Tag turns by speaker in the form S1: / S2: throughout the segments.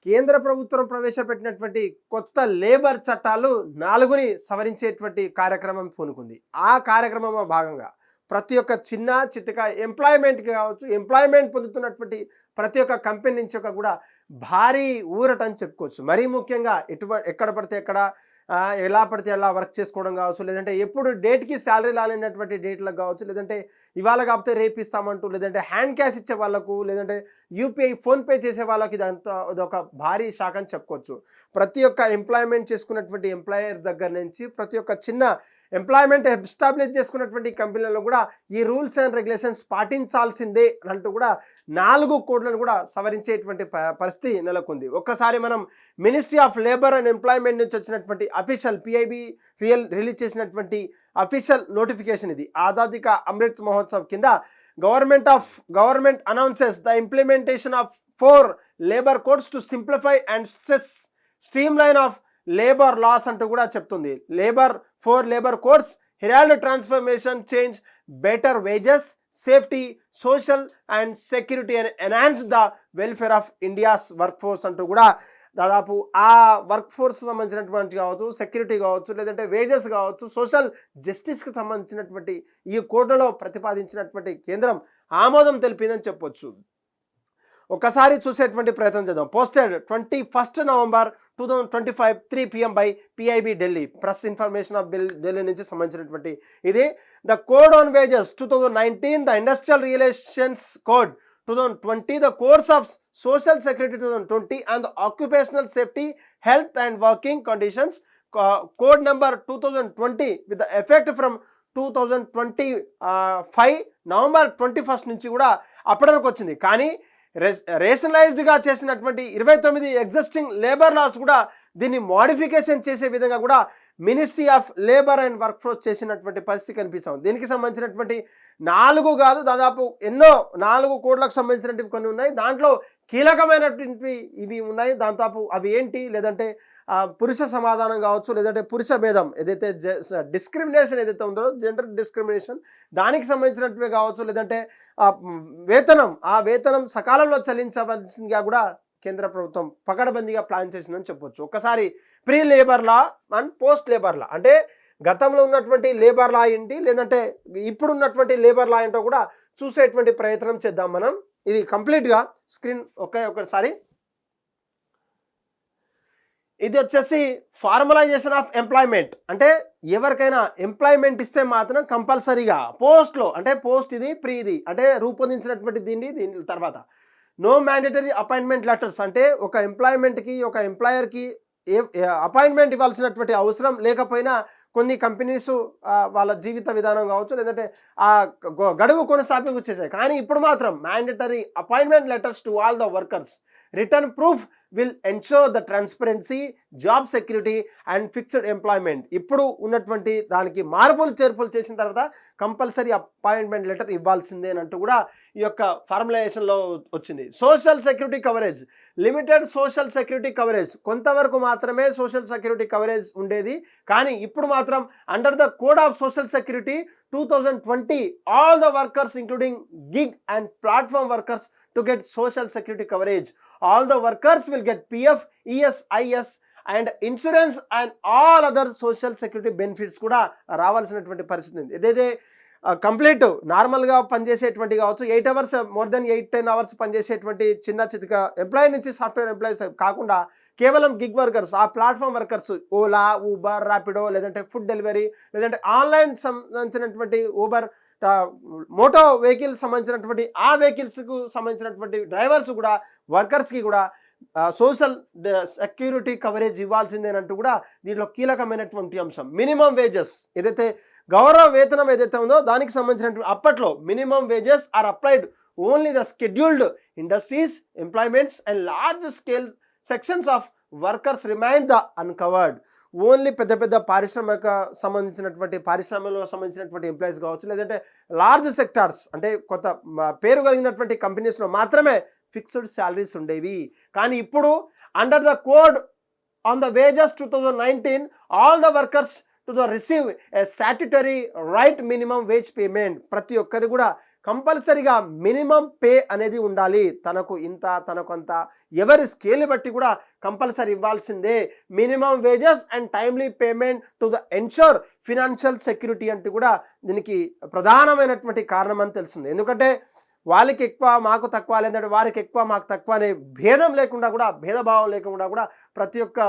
S1: కేంద్ర ప్రభుత్వం ప్రవేశపెట్టినటువంటి కొత్త లేబర్ చట్టాలు 4ని సవరించేటువంటి కార్యక్రమం పూనుకుంది. ఆ కార్యక్రమంలో భాగంగా ప్రతి ఒక్క చిన్న చితక ఎంప్లాయ్మెంట్కి కావచ్చు, ఎంప్లాయ్మెంట్ పొందుతున్నటువంటి ప్రతి ఒక్క కంపెనీ నుంచి కూడా భారీ ఊరట అని చెప్పుకోవచ్చు. మరీ ముఖ్యంగా ఎక్కడ పడితే ఎక్కడ ఎలా పడితే ఎలా వర్క్ చేసుకోవడం కావచ్చు, లేదంటే ఎప్పుడు డేట్కి శాలరీ రాలేనటువంటి డేట్లకు కావచ్చు, లేదంటే ఇవాళ కాకపోతే రేపు ఇస్తామంటూ, లేదంటే హ్యాండ్ క్యాష్ ఇచ్చే వాళ్ళకు, లేదంటే యూపీఐ ఫోన్పే చేసే వాళ్ళకి ఇదొక భారీ శాఖ అని చెప్పుకోవచ్చు. ప్రతి ఒక్క ఎంప్లాయ్మెంట్ చేసుకున్నటువంటి ఎంప్లాయర్ దగ్గర నుంచి ప్రతి ఒక్క చిన్న ఎంప్లాయ్మెంట్ ఎస్టాబ్లిష్ చేసుకున్నటువంటి కంపెనీలలో కూడా ఈ రూల్స్ అండ్ రెగ్యులేషన్స్ పాటించాల్సిందే అంటూ కూడా 4 కోడ్లను కూడా సవరించేటువంటి పరిస్థితి నెలకొంది. ఒక్కసారి మనం ministry of labour and employment నుంచి వచ్చినటువంటి అఫీషియల్ పిఐబి రిలీజ్ చేసినటువంటి అఫీషియల్ నోటిఫికేషన్ ఇది. ఆజాదీ కా అమృత్ మహోత్సవ్ కింద government announces the implementation of 4 labour codes to simplify and streamline of labour laws అంటూ కూడా చెప్తుంది. 4 labour codes herald transformation change better wages, safety, social and security and enhance the welfare of India's work force అంటూ కూడా దాదాపు ఆ work force సంబంధించినటువంటి కావచ్చు, security కావచ్చు, లేదంటే వేజెస్ కావచ్చు, సోషల్ జస్టిస్కి సంబంధించినటువంటి ఈ కోడ్లలో ప్రతిపాదించినటువంటి కేంద్రం ఆమోదం తెలిపిందని చెప్పొచ్చు. ఒకసారి చూసేటువంటి ప్రయత్నం చేద్దాం. Posted 21 November 2025 3 PM by PIB Delhi. Press information of Delhi నుంచి సంబంధించినటువంటి ఇది. The code on wages 2019, the industrial relations code 2020, the course of social security 2020 and the occupational safety, health and working conditions code number 2020 with the effect from 2025 November 21 నుంచి కూడా అప్పటి వరకు వచ్చింది. కానీ రేషనలైజ్డ్గా చేసినటువంటి 29 ఎగ్జిస్టింగ్ లేబర్ లాస్ కూడా దీన్ని modification చేసే విధంగా కూడా ministry of labour and work force చేసినటువంటి పరిస్థితి కనిపిస్తాం. దీనికి సంబంధించినటువంటి 4 కాదు దాదాపు ఎన్నో 4 కోడ్లకు సంబంధించినటువంటి కొన్ని ఉన్నాయి. దాంట్లో కీలకమైనటువంటి ఇవి ఉన్నాయి. దాంతో అవి ఏంటి, లేదంటే పురుష సమాధానం కావచ్చు, లేదంటే పురుష భేదం ఏదైతే డిస్క్రిమినేషన్ ఏదైతే ఉందో జెండర్ డిస్క్రిమినేషన్ దానికి సంబంధించినట్టువే కావచ్చు, లేదంటే వేతనం సకాలంలో చెల్లించవలసిందిగా కూడా కేంద్ర ప్రభుత్వం పకడ్బందీగా ప్లాన్ చేసిందని చెప్పొచ్చు. ఒక్కసారి pre labour law and post labour law అంటే గతంలో ఉన్నటువంటి లేబర్ లా ఏంటి, లేదంటే ఇప్పుడు ఉన్నటువంటి లేబర్ లా ఏంటో కూడా చూసేటువంటి ప్రయత్నం చేద్దాం మనం. ఇది కంప్లీట్గా స్క్రీన్ ఒకసారి. ఇది వచ్చేసి ఫార్మలైజేషన్ ఆఫ్ ఎంప్లాయ్మెంట్. అంటే ఎవరికైనా ఎంప్లాయ్మెంట్ ఇస్తే మాత్రం కంపల్సరీగా పోస్ట్లో, అంటే పోస్ట్ ఇది ప్రీ ఇది అంటే రూపొందించినటువంటి దీని తర్వాత నో మ్యాండేటరీ అపాయింట్మెంట్ లెటర్స్. అంటే ఒక ఎంప్లాయ్మెంట్కి ఒక ఎంప్లాయర్కి అపాయింట్మెంట్ ఇవ్వాల్సినటువంటి అవసరం లేకపోయినా కొన్ని కంపెనీస్ వాళ్ళ జీవిత విధానం కావచ్చు, లేదంటే ఆ గడువు కొనసాగింపు చేశాయి. కానీ ఇప్పుడు మాత్రం mandatory appointment letters to all the workers. Return proof will ensure the transparency, job security and fixed employment. ఇప్పుడు ఉన్నటువంటి దానికి మార్పులు చేర్పులు చేసిన తర్వాత కంపల్సరీ అపాయింట్మెంట్ లెటర్ ఇవ్వాల్సిందే అంటూ కూడా ఈ యొక్క ఫార్ములైజేషన్లో వచ్చింది. Social security coverage, limited social security coverage, కొంతవరకు మాత్రమే సోషల్ సెక్యూరిటీ కవరేజ్ ఉండేది. కానీ ఇప్పుడు మాత్రం under the code of social security 2020 all the workers including gig and platform workers to get social security coverage. All the workers will get PF, ESIS and insurance and all other social security benefits కూడా రావాల్సినటువంటి పరిస్థితి ఉంది. ఏదైతే complete నార్మల్గా పనిచేసేటువంటి కావచ్చు 8 hours more than 8-10 hours పనిచేసేటువంటి చిన్న చితక ఎంప్లాయీ నుంచి సాఫ్ట్వేర్ ఎంప్లాయీస్ కాకుండా కేవలం గిగ్ వర్కర్స్, ఆ platform workers, Ola, Uber, Rapido, లేదంటే ఫుడ్ డెలివరీ, లేదంటే ఆన్లైన్ సంబంధించినటువంటి ఊబర్, మోటో వెహికల్స్ సంబంధించినటువంటి ఆ వెహికల్స్కు సంబంధించినటువంటి డ్రైవర్స్ కూడా వర్కర్స్కి కూడా సోషల్ సెక్యూరిటీ కవరేజ్ ఇవ్వాల్సిందేనంటూ కూడా దీంట్లో కీలకమైనటువంటి అంశం. మినిమం వేజెస్ ఏదైతే గౌరవ వేతనం ఏదైతే ఉందో దానికి సంబంధించినటువంటి అప్పట్లో minimum wages are applied only the scheduled industries, employments and large scale sections of workers remain the uncovered. Only పెద్ద పారిశ్రామిక పారిశ్రామికలో సంబంధించినటువంటి ఎంప్లాయీస్ కావచ్చు, లేదంటే లార్జ్ సెక్టార్స్ అంటే కొత్త పేరు కలిగినటువంటి కంపెనీస్లో మాత్రమే ఫిక్స్డ్ శాలరీస్ ఉండేవి. కానీ ఇప్పుడు under the code on the wages 2019 all the workers to the receive a statutory right minimum wage payment. ప్రతి ఒక్కరి కూడా కంపల్సరీగా మినిమం పే అనేది ఉండాలి. తనకు ఇంత తనకు అంత ఎవరి స్కేల్ బట్టి కూడా కంపల్సరీ ఇవ్వాల్సిందే. Minimum wages and timely payment to the ensure financial security అంటే కూడా దీనికి ప్రధానమైనటువంటి కారణం అని తెలుస్తుంది. ఎందుకంటే వాళ్ళకి ఎక్కువ మాకు తక్కువ, లేదంటే వారికి ఎక్కువ మాకు తక్కువ అనే భేదం లేకుండా కూడా, భేదభావం లేకుండా కూడా ప్రతి ఒక్క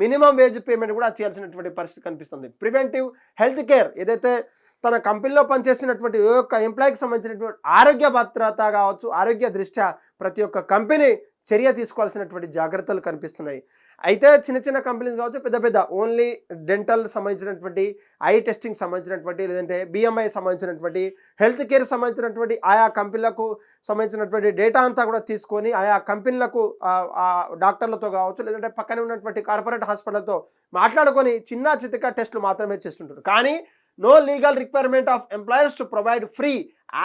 S1: మినిమం వేజ్ పేమెంట్ కూడా చేయాల్సినటువంటి పరిస్థితి కనిపిస్తుంది. ప్రివెంటివ్ హెల్త్ కేర్ ఏదైతే తన కంపెనీలో పనిచేసినటువంటి ఏ ఒక్క ఎంప్లాయీకి సంబంధించినటువంటి ఆరోగ్య భద్రత కావచ్చు, ఆరోగ్య దృష్ట్యా ప్రతి ఒక్క కంపెనీ చర్య తీసుకోవాల్సినటువంటి జాగ్రత్తలు కనిపిస్తున్నాయి. అయితే చిన్న చిన్న కంపెనీస్ కావచ్చు, పెద్ద పెద్ద ఓన్లీ డెంటల్ సంబంధించినటువంటి, ఐ టెస్టింగ్ సంబంధించినటువంటి, లేదంటే బిఎంఐ సంబంధించినటువంటి, హెల్త్ కేర్ సంబంధించినటువంటి ఆయా కంపెనీలకు సంబంధించినటువంటి డేటా అంతా కూడా తీసుకొని ఆయా కంపెనీలకు డాక్టర్లతో కావచ్చు, లేదంటే పక్కనే ఉన్నటువంటి కార్పొరేట్ హాస్పిటల్తో మాట్లాడుకొని చిన్న చితక టెస్టులు మాత్రమే చేస్తుంటారు. కానీ no legal requirement of employers to provide free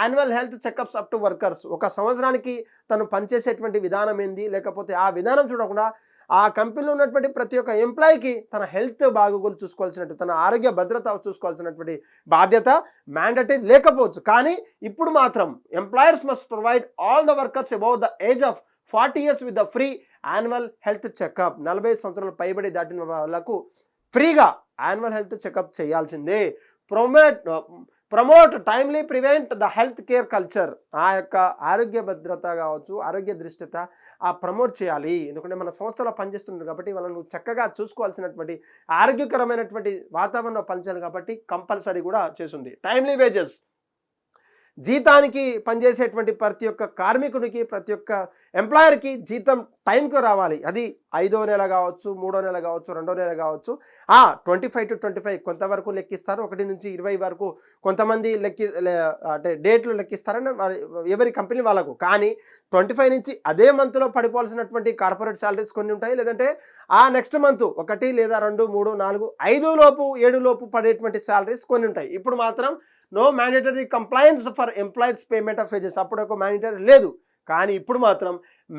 S1: annual health checkups up to workers. ఒక సంవత్సరానికి తను పనిచేసేటువంటి విధానం ఏంది, లేకపోతే ఆ విధానం చూడకుండా ఆ కంపెనీలో ఉన్నటువంటి ప్రతి ఒక్క ఎంప్లాయీకి తన హెల్త్ బాగోగులు చూసుకోవాల్సినట్టు, తన ఆరోగ్య భద్రత చూసుకోవాల్సినటువంటి బాధ్యత మ్యాండేటరీ లేకపోవచ్చు. కానీ ఇప్పుడు మాత్రం employers must provide all the workers above the age of 40 years with the free annual health checkup. 45 సంవత్సరాలు పైబడి దాటిన వాళ్ళకు ఫ్రీగా యాన్యువల్ హెల్త్ చెకప్ చేయాల్సిందే. Promote timely prevent the health care culture. ఆ యొక్క ఆరోగ్య భద్రత కావచ్చు, ఆరోగ్య దృష్టిత ప్రమోట్ చేయాలి. ఎందుకంటే మన సంస్థలో పనిచేస్తున్నారు కాబట్టి వాళ్ళను చక్కగా చూసుకోవాల్సినటువంటి ఆరోగ్యకరమైనటువంటి వాతావరణం పనిచేయాలి కాబట్టి కంపల్సరీ కూడా చేస్తుంది. టైమ్లీ వేజెస్, జీతానికి పనిచేసేటువంటి ప్రతి ఒక్క కార్మికుడికి, ప్రతి ఒక్క ఎంప్లాయర్కి జీతం టైంకి రావాలి. అది 5వ నెల కావచ్చు, 3వ నెల కావచ్చు, 2వ నెల కావచ్చు. 25 to 25 కొంతవరకు లెక్కిస్తారు, 1 నుంచి 20 వరకు కొంతమంది అంటే డేట్లు లెక్కిస్తారని ఎవరి కంపెనీ వాళ్ళకు. కానీ 25 నుంచి అదే మంత్లో పడిపోవాల్సినటువంటి కార్పొరేట్ శాలరీస్ కొన్ని ఉంటాయి, లేదంటే ఆ నెక్స్ట్ మంత్ 1 లేదా 2, 3, 4, 5 లోపు 7 లోపు పడేటువంటి శాలరీస్ కొన్ని ఉంటాయి. ఇప్పుడు మాత్రం no mandatory compliance for employees payment of wages. అప్పుడు ఒక మ్యాండేటరీ లేదు, కానీ ఇప్పుడు మాత్రం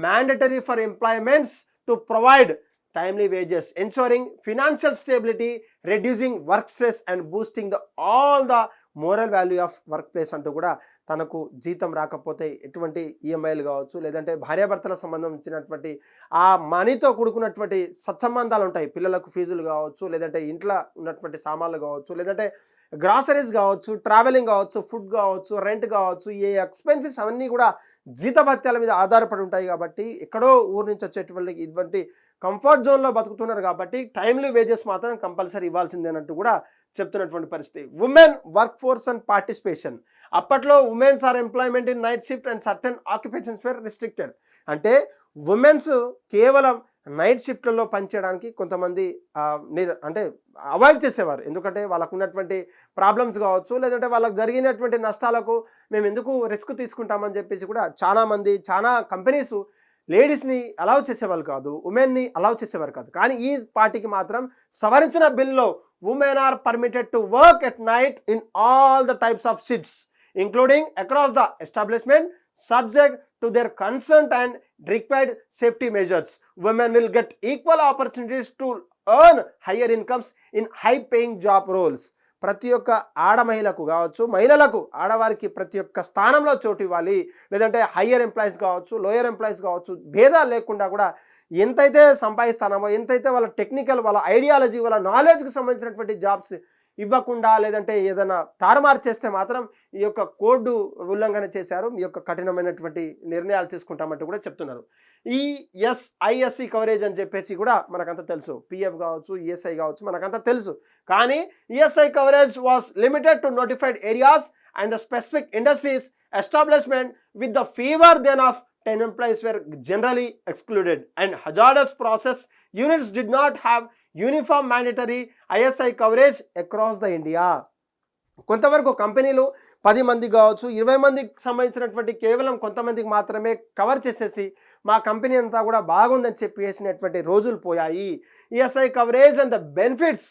S1: mandatory for employments to provide timely wages, ensuring financial stability, reducing work stress and boosting the all the moral value of work place అంటూ కూడా తనకు జీతం రాకపోతే ఎటువంటి ఈఎంఐలు కావచ్చు, లేదంటే భార్యాభర్తల సంబంధించినటువంటి ఆ మనీతో కూడుకున్నటువంటి సత్సంబంధాలు ఉంటాయి. పిల్లలకు ఫీజులు కావచ్చు, లేదంటే ఇంట్లో ఉన్నటువంటి సామాన్లు కావచ్చు, లేదంటే గ్రాసరీస్ కావచ్చు, ట్రావెలింగ్ కావచ్చు, ఫుడ్ కావచ్చు, రెంట్ కావచ్చు, ఏ ఎక్స్పెన్సెస్ అవన్నీ కూడా జీతభత్యాల మీద ఆధారపడి ఉంటాయి. కాబట్టి ఎక్కడో ఊరు నుంచి వచ్చేటువంటి ఇటువంటి కంఫర్ట్ జోన్లో బతుకుతున్నారు కాబట్టి టైమ్లీ వేజెస్ మాత్రం కంపల్సరీ ఇవ్వాల్సిందే అన్నట్టు కూడా చెప్తున్నటువంటి పరిస్థితి. Women work force and participation. అప్పట్లో women's are employment in night shift and certain occupations were restricted. అంటే ఉమెన్స్ కేవలం నైట్ షిఫ్ట్లలో పనిచేయడానికి కొంతమంది అంటే అవాయిడ్ చేసేవారు. ఎందుకంటే వాళ్ళకు ఉన్నటువంటి ప్రాబ్లమ్స్ కావచ్చు, లేదంటే వాళ్ళకు జరిగినటువంటి నష్టాలకు మేము ఎందుకు రిస్క్ తీసుకుంటామని చెప్పేసి కూడా చాలామంది, చాలా కంపెనీస్ లేడీస్ని అలౌ చేసేవాళ్ళు కాదు, ఉమెన్ని అలౌ చేసేవారు కాదు. కానీ ఈ పార్టీకి మాత్రం సవరించిన బిల్లో women are permitted to work at night in all the types of shifts including across the establishment subject to their consent and required safety measures. Women will get equal opportunities to earn higher incomes in high paying job roles. ప్రతి ఒక్క ఆడ మహిళకు కావచ్చు, మహిళలకు ఆడవారికి ప్రతి ఒక్క స్థానంలో చోటు ఇవ్వాలి. లేదంటే హయ్యర్ ఎంప్లాయీస్ కావచ్చు, లోయర్ ఎంప్లాయీస్ కావచ్చు, భేదాలు లేకుండా కూడా ఎంతైతే సంపాదిస్తానో, ఎంతైతే వాళ్ళ టెక్నికల్, వాళ్ళ ఐడియాలజీ, వాళ్ళ నాలెడ్జ్కి సంబంధించినటువంటి జాబ్స్ ఇవ్వకుండా, లేదంటే ఏదైనా తారుమారు చేస్తే మాత్రం ఈ యొక్క కోడ్ ఉల్లంఘన చేశారు, మీ యొక్క కఠినమైనటువంటి నిర్ణయాలు తీసుకుంటామంటూ కూడా చెప్తున్నారు. ఈ ఐఎస్సి కవరేజ్ అని చెప్పేసి కూడా మనకంతా తెలుసు, పిఎఫ్ కావచ్చు, ఈఎస్ఐ కావచ్చు, మనకంతా తెలుసు. కానీ ESI coverage was limited to notified areas and the specific industries establishment with the fewer then of 10 employees were generally excluded and hazardous process units did not have uniform mandatory ISI coverage across the India. కొంతవరకు కంపెనీలు 10 మంది కావచ్చు, 20 మందికి సంబంధించినటువంటి కేవలం కొంతమందికి మాత్రమే cover చేసేసి మా కంపెనీ అంతా కూడా బాగుందని చెప్పేసినటువంటి రోజులు పోయాయి. ESI coverage and the benefits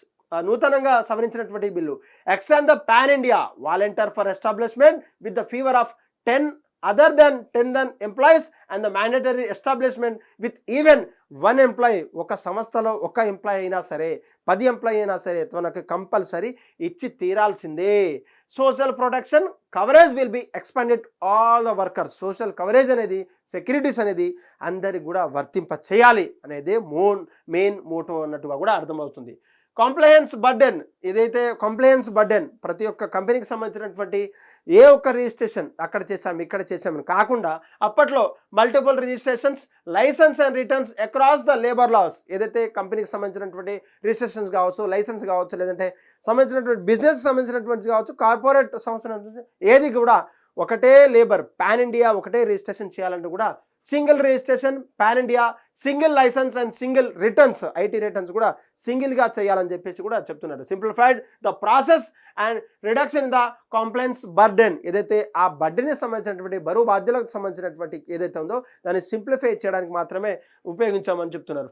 S1: నూతనంగా సవరించినటువంటి bill extend the pan India volunteer for establishment with the fever of 10 other than 10 employees and the mandatory establishment with even 1 employee. ఒక సంస్థలో ఒక ఎంప్లాయీ అయినా సరే 10 ఎంప్లాయీ అయినా సరే తనకు కంపల్సరీ ఇచ్చి తీరాల్సిందే. Social protection coverage will be expanded all the workers. Social coverage అనేది సెక్యూరిటీస్ అనేది అందరికి కూడా వర్తింప చేయాలి అనేదే మెయిన్ మోటో అన్నట్టుగా కూడా అర్థమవుతుంది. కంప్లయన్స్ బర్డెన్, ఏదైతే కంప్లయన్స్ బర్డెన్ ప్రతి ఒక్క కంపెనీకి సంబంధించినటువంటి ఏ ఒక్క రిజిస్ట్రేషన్ అక్కడ చేసాం ఇక్కడ చేసామని కాకుండా అప్పట్లో multiple registrations, license and returns across the labour laws, ఏదైతే కంపెనీకి సంబంధించినటువంటి రిజిస్ట్రేషన్స్ కావచ్చు, లైసెన్స్ కావచ్చు, లేదంటే సంబంధించినటువంటి బిజినెస్ సంబంధించినటువంటి కావచ్చు, కార్పొరేట్ సంస్థ ఏది కూడా ఒకటే లేబర్ పాన్ ఇండియా ఒకటే రిజిస్ట్రేషన్ చేయాలంటే కూడా single registration, pan India, single license and single returns, IT returns కూడా సింగిల్గా చేయాలని చెప్పేసి కూడా చెప్తున్నారు. Simplified the process and reduction in the complaints burden, ఏదైతే ఆ బర్డెన్కి సంబంధించినటువంటి బరువు బాధ్యతలకు సంబంధించినటువంటి ఏదైతే ఉందో దాన్ని సింప్లిఫై చేయడానికి మాత్రమే ఉపయోగించామని చెప్తున్నారు.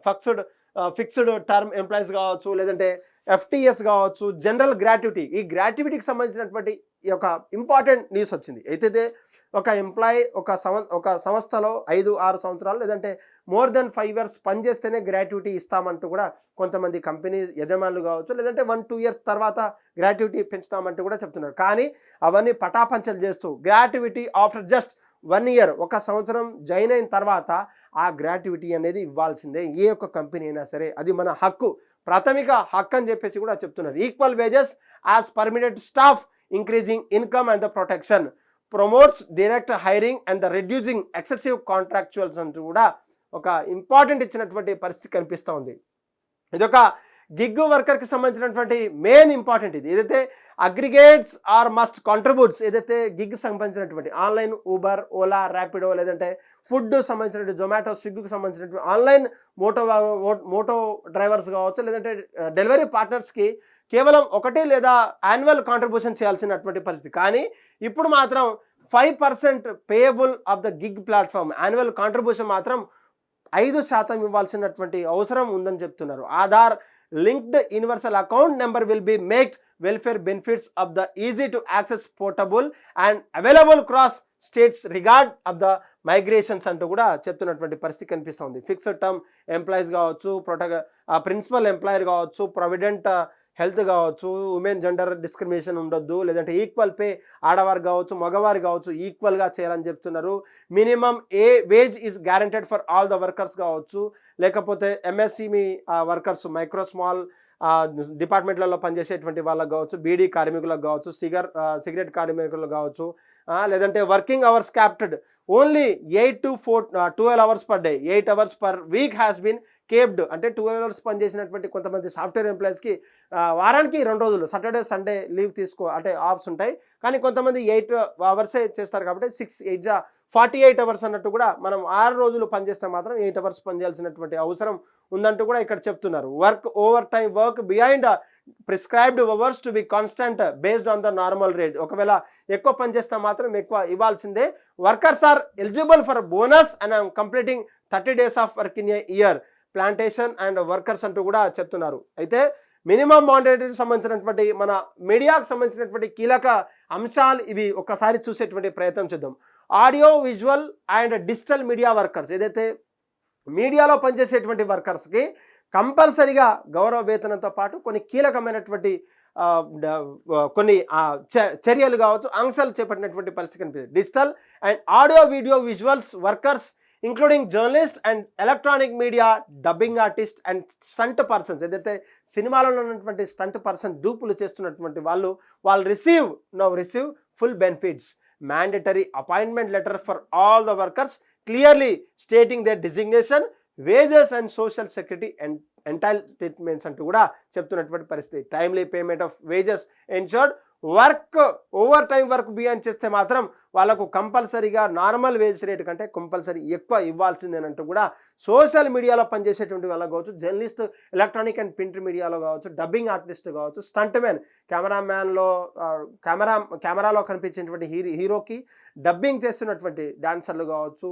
S1: ఫిక్స్డ్ టర్మ్ ఎంప్లాయీస్ కావచ్చు, లేదంటే FTS కావచ్చు, జనరల్ గ్రాట్యుటీ. ఈ గ్రాట్యుటీకి సంబంధించినటువంటి ఈ యొక్క ఇంపార్టెంట్ న్యూస్ వచ్చింది. అయితే ఒక ఎంప్లాయీ ఒక సంస్థలో 5-6 సంవత్సరాలు లేదంటే మోర్ దెన్ 5 years పనిచేస్తేనే గ్రాట్యుటీ ఇస్తామంటూ కూడా కొంతమంది కంపెనీ యజమానులు కావచ్చు, లేదంటే 1-2 years తర్వాత గ్రాట్యుటీ పెంచుతామంటూ కూడా చెప్తున్నారు. కానీ అవన్నీ పటాపంచలు చేస్తూ గ్రాట్యుటీ ఆఫ్టర్ జస్ట్ 1 year, ఒక సంవత్సరం జాయిన్ అయిన తర్వాత ఆ గ్రాట్యుటీ అనేది ఇవ్వాల్సిందే ఏ ఒక్క కంపెనీ అయినా సరే. అది మన హక్కు, ప్రాథమిక హక్కు అని చెప్పేసి కూడా చెప్తున్నారు. Equal wages as permanent staff, increasing income and the protection, promotes direct hiring and the reducing excessive contractuals అంటూ కూడా ఒక ఇంపార్టెంట్ ఇచ్చినటువంటి పరిస్థితి కనిపిస్తూ ఉంది. ఇదొక గిగ్ వర్కర్కి సంబంధించినటువంటి మెయిన్ ఇంపార్టెంట్. ఇది ఏదైతే అగ్రిగేట్స్ ఆర్ మస్ట్ కాంట్రిబ్యూట్స్, ఏదైతే గిగ్ సంబంధించినటువంటి ఆన్లైన్ ఊబర్, ఓలా, ర్యాపిడో, లేదంటే ఫుడ్ సంబంధించినటువంటి జొమాటో, స్విగ్గీకి సంబంధించినటువంటి ఆన్లైన్ మోటో డ్రైవర్స్ కావచ్చు, లేదంటే డెలివరీ పార్ట్నర్స్కి కేవలం 1 లేదా యాన్యువల్ కాంట్రిబ్యూషన్ చేయాల్సినటువంటి పరిస్థితి. కానీ ఇప్పుడు మాత్రం 5% payable of the gig platform, annual contribution మాత్రం 5% ఇవ్వాల్సినటువంటి అవసరం ఉందని చెప్తున్నారు. Aadhaar linked universal account number will be make welfare benefits of the easy to access, portable and available cross states regard of the migrations అంటూ కూడా చెప్తున్నటువంటి పరిస్థితి కనిపిస్తుంది. ఫిక్స్డ్ టర్మ్ ఎంప్లాయీస్ కావచ్చు, ప్రిన్సిపల్ ఎంప్లాయర్ కావచ్చు, ప్రొవిడెంట్ హెల్త్ కావచ్చు, ఉమెన్ జెండర్ డిస్క్రిమినేషన్ ఉండొద్దు, లేదంటే ఈక్వల్ పే ఆడవారు కావచ్చు మగవారు కావచ్చు ఈక్వల్గా చేయాలని చెప్తున్నారు. Minimum wage is guaranteed for all the workers కావచ్చు, లేకపోతే MSME వర్కర్స్, మైక్రో స్మాల్ డిపార్ట్మెంట్లలో పనిచేసేటువంటి వాళ్ళకు కావచ్చు, బీడీ కార్మికులకు కావచ్చు, సిగరెట్ కార్మికులకు కావచ్చు, లేదంటే working hours క్యాప్టెడ్ only 8 to 12 hours per day, 8 hours per week has been capped. అంటే 12 hours పనిచేసినటువంటి కొంతమంది సాఫ్ట్వేర్ ఎంప్లాయీస్కి వారానికి 2 రోజులు సాటర్డే సండే లీవ్ అంటే ఆఫ్స్ ఉంటాయి. కానీ కొంతమంది 8 hours చేస్తారు కాబట్టి 6-8 48 hours అన్నట్టు కూడా మనం 6 రోజులు పనిచేస్తే మాత్రం 8 hours పనిచేయాల్సినటువంటి అవసరం ఉందంటూ కూడా ఇక్కడ చెప్తున్నారు. Overtime work behind prescribed hours to be constant based on the normal rate. ఒకవేళ ఎక్కువ పనిచేస్తే మాత్రం ఎక్కువ ఇవ్వాల్సిందే. Workers are eligible for bonus and completing 30 days of work in a year, plantation and workers అంటూ కూడా చెప్తున్నారు. అయితే మినిమం మానిటరీకి సంబంధించినటువంటి మన మీడియాకు సంబంధించినటువంటి కీలక అంశాలు ఇవి ఒక్కసారి చూసేటువంటి ప్రయత్నం చేద్దాం. Audio visual and digital media workers, ఏదైతే మీడియాలో పనిచేసేటువంటి వర్కర్స్కి కంపల్సరిగా గౌరవ వేతనంతో పాటు కొన్ని కీలకమైనటువంటి కొన్ని చర్యలు కావచ్చు, అంశాలు చేపట్టినటువంటి పరిస్థితి కనిపిస్తుంది. Digital and audio video visuals workers including journalist and electronic media, dubbing artist and stunt persons, ఏదైతే సినిమాలలో ఉన్నటువంటి స్టంట్ పర్సన్ డూపులు చేస్తున్నటువంటి వాళ్ళు receive full benefits. Mandatory appointment letter for all the workers clearly stating their designation, wages and social security and entitlements అంటూ కూడా చెప్తున్నటువంటి పరిస్థితి. Timely payment of wages ensured. Overtime work beyond చేస్తే మాత్రం వాళ్ళకు కంపల్సరీగా నార్మల్ వేజ్ రేట్ కంటే compulsory ఎక్కువ ఇవ్వాల్సిందేనంటూ కూడా సోషల్ మీడియాలో పనిచేసేటువంటి వాళ్ళకు కావచ్చు, జర్నలిస్ట్, ఎలక్ట్రానిక్ అండ్ ప్రింట్ మీడియాలో కావచ్చు, డబ్బింగ్ ఆర్టిస్ట్ కావచ్చు, స్టంట్ మ్యాన్, కెమెరాలో కనిపించేటువంటి హీరోకి డబ్బింగ్ చేస్తున్నటువంటి డాన్సర్లు కావచ్చు,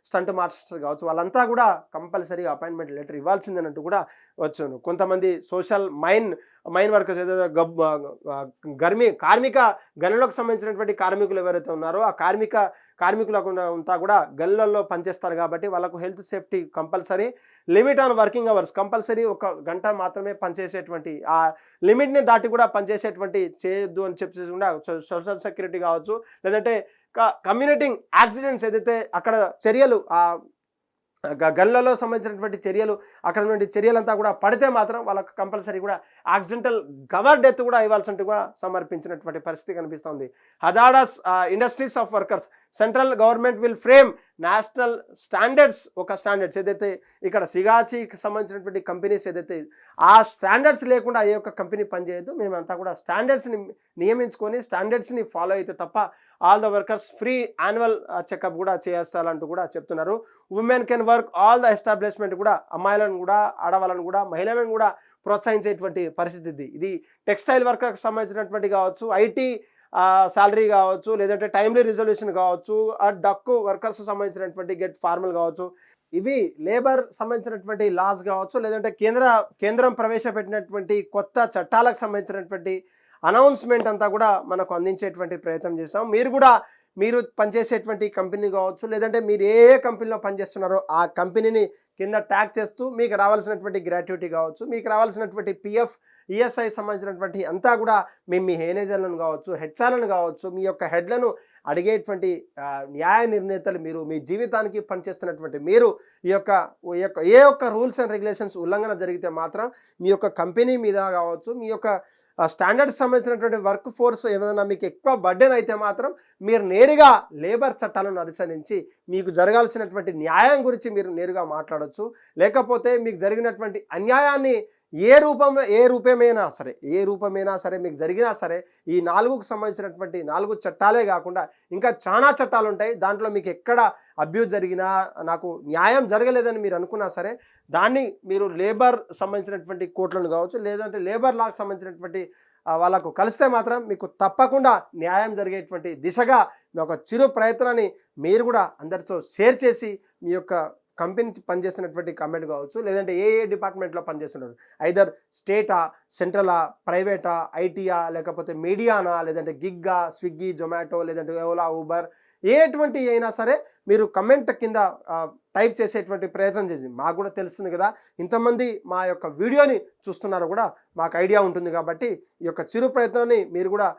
S1: స్టంట్ మాస్టర్స్ కావచ్చు, వాళ్ళంతా కూడా కంపల్సరీగా అపాయింట్మెంట్ లెటర్ ఇవ్వాల్సిందేనంటూ కూడా వచ్చాను. కొంతమంది సోషల్ మైన్ వర్కర్స్, ఏదైతే గనులకు సంబంధించినటువంటి కార్మికులు ఎవరైతే ఉన్నారో ఆ కార్మికులకు అంతా కూడా గనులలో పనిచేస్తారు కాబట్టి వాళ్ళకు health safety compulsory, limit on working hours compulsory 1 గంట మాత్రమే పనిచేసేటువంటి, ఆ లిమిట్ని దాటి కూడా పనిచేసేటువంటి చేయొద్దు అని చెప్పేసి కూడా సోషల్ సెక్యూరిటీ కావచ్చు, లేదంటే కమ్యూనిటీ యాక్సిడెంట్స్ ఏదైతే అక్కడ చర్యలు గన్లలో సంబంధించినటువంటి చర్యలు అక్కడ నుండి చర్యలంతా కూడా పడితే మాత్రం వాళ్ళకు కంపల్సరీ కూడా యాక్సిడెంటల్ గవర్ డెత్ కూడా ఇవ్వాల్సి కూడా సమర్పించినటువంటి పరిస్థితి కనిపిస్తుంది. Hazardous industries of workers, central government will frame national standards, ఒక స్టాండర్డ్స్ ఏదైతే ఇక్కడ సిగాచికి సంబంధించినటువంటి కంపెనీస్ ఏదైతే ఆ స్టాండర్డ్స్ లేకుండా ఏ ఒక్క కంపెనీ పనిచేయద్దు, మేమంతా కూడా స్టాండర్డ్స్ని నియమించుకొని స్టాండర్డ్స్ని ఫాలో అయితే తప్ప all the workers free annual checkup కూడా చేస్తారంటూ కూడా చెప్తున్నారు. Women can work all the establishment కూడా, అమ్మాయిలను కూడా ఆడవాళ్ళను కూడా మహిళలను కూడా ప్రోత్సహించేటువంటి పరిస్థితి ఇది టెక్స్టైల్ వర్కర్కి సంబంధించినటువంటి కావచ్చు, ఐటీ శాలరీ కావచ్చు, లేదంటే టైమ్లీ రిజల్యూషన్ కావచ్చు, ఆ డక్కు వర్కర్స్ సంబంధించినటువంటి గెట్ ఫార్మల్ కావచ్చు, ఇవి లేబర్ సంబంధించినటువంటి లాస్ కావచ్చు, లేదంటే కేంద్రం ప్రవేశపెట్టినటువంటి కొత్త చట్టాలకు సంబంధించినటువంటి అనౌన్స్మెంట్ అంతా కూడా మనకు అందించేటువంటి ప్రయత్నం చేస్తాం. మీరు పనిచేసేటువంటి కంపెనీ కావచ్చు, లేదంటే మీరు ఏ కంపెనీలో పనిచేస్తున్నారో ఆ కంపెనీని కింద ట్యాగ్ చేస్తూ మీకు రావాల్సినటువంటి గ్రాట్యుటీ కావచ్చు, మీకు రావాల్సినటువంటి పిఎఫ్ ఈఎస్ఐ సంబంధించినటువంటి అంతా కూడా మేము మీ మేనేజర్లను కావచ్చు, హెచ్ఆర్లను కావచ్చు, మీ యొక్క హెడ్లను అడిగేటువంటి న్యాయ నిర్ణేతలు మీరు, మీ జీవితానికి పనిచేస్తున్నటువంటి మీరు ఈ యొక్క ఏ ఒక్క రూల్స్ అండ్ రెగ్యులేషన్స్ ఉల్లంఘన జరిగితే మాత్రం మీ యొక్క కంపెనీ మీద కావచ్చు, మీ యొక్క స్టాండర్డ్స్ సంబంధించినటువంటి వర్క్ ఫోర్స్ ఏమైనా మీకు ఎక్కువ బర్డెన్ అయితే మాత్రం మీరు నేరుగా లేబర్ చట్టాలను అనుసరించి మీకు జరగాల్సినటువంటి న్యాయం గురించి మీరు నేరుగా మాట్లాడవచ్చు. లేకపోతే మీకు జరిగినటువంటి అన్యాయాన్ని ఏ రూపమైనా సరే మీకు జరిగినా సరే ఈ 4కు సంబంధించినటువంటి 4 చట్టాలే కాకుండా ఇంకా చాలా చట్టాలు ఉంటాయి. దాంట్లో మీకు ఎక్కడ అబ్యూజ్ జరిగినా, నాకు న్యాయం జరగలేదని మీరు అనుకున్నా సరే దాన్ని మీరు లేబర్ సంబంధించినటువంటి కోర్టులను కావచ్చు, లేదంటే లేబర్ లాకు సంబంధించినటువంటి వాళ్ళకు కలిస్తే మాత్రం మీకు తప్పకుండా న్యాయం జరిగేటువంటి దిశగా మీ యొక్క చిరు ప్రయత్నాన్ని మీరు కూడా అందరితో షేర్ చేసి మీ యొక్క కంపెనీ పనిచేస్తున్నటువంటి కమెంట్ కావచ్చు, లేదంటే ఏ డిపార్ట్మెంట్లో పనిచేస్తున్నారు, ఐదర్ స్టేటా, సెంట్రలా, ప్రైవేటా, ఐటీయా, లేకపోతే మీడియానా, లేదంటే గిగ్గా, స్విగ్గీ, జొమాటో, లేదంటే ఓలా, ఊబర్, ఎటువంటి అయినా సరే మీరు కమెంట్ కింద టైప్ చేసేటువంటి ప్రయత్నం చేసి మాకు కూడా తెలుస్తుంది కదా, ఇంతమంది మా యొక్క వీడియోని చూస్తున్నారు కూడా మాకు ఐడియా ఉంటుంది కాబట్టి ఈ యొక్క చిరు ప్రయత్నాన్ని మీరు కూడా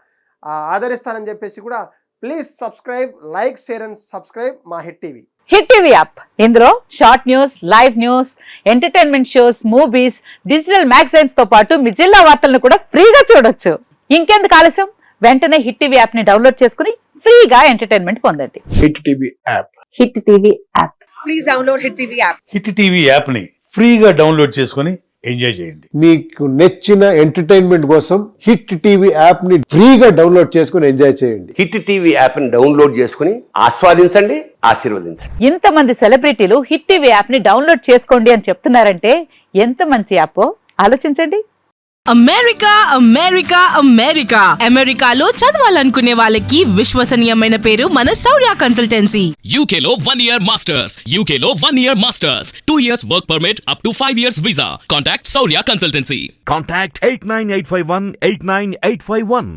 S1: ఆదరిస్తారని చెప్పేసి కూడా please subscribe, like, share and subscribe మా Hit TV.
S2: Hit TV app, ఇందులో short news, live news, entertainment shows, movies, digital magazines తో పాటు మీ జిల్లా వార్తలను కూడా ఫ్రీగా చూడొచ్చు. ఇంకెందుకు ఆలస్యం, వెంటనే హిట్ టీవీ యాప్ ని డౌన్లోడ్ చేసుకుని ఫ్రీగా ఎంటర్టైన్మెంట్ పొందండి.
S3: Hit TV app.
S2: Hit TV app.
S4: Please download hit TV app.
S5: Hit TV app ని ఫ్రీగా డౌన్లోడ్ చేసుకుని ఎంజాయ్ చేయండి.
S3: మీకు నచ్చిన ఎంటర్టైన్మెంట్ కోసం హిట్ టీవీ యాప్ ని ఫ్రీగా డౌన్లోడ్ చేసుకుని ఎంజాయ్ చేయండి.
S6: హిట్ టీవీ యాప్ ని డౌన్లోడ్ చేసుకుని ఆస్వాదించండి, ఆశీర్వదించండి.
S2: ఇంతమంది సెలబ్రిటీలు హిట్ టీవీ యాప్ ని డౌన్లోడ్ చేసుకోండి అని చెప్తున్నారంటే ఎంత మంచి యాప్ ఆలోచించండి.
S4: అమెరికా అమెరికాలో చదవాలనుకునే వాళ్ళకి విశ్వసనీయమైన పేరు మన శౌర్య కన్సల్టెన్సీ.
S7: UK లో 1 year masters, UK లో 1 year masters, 2 years work permit up to 5 years visa. Contact Saurya Consultancy.
S8: Contact 89851 89851.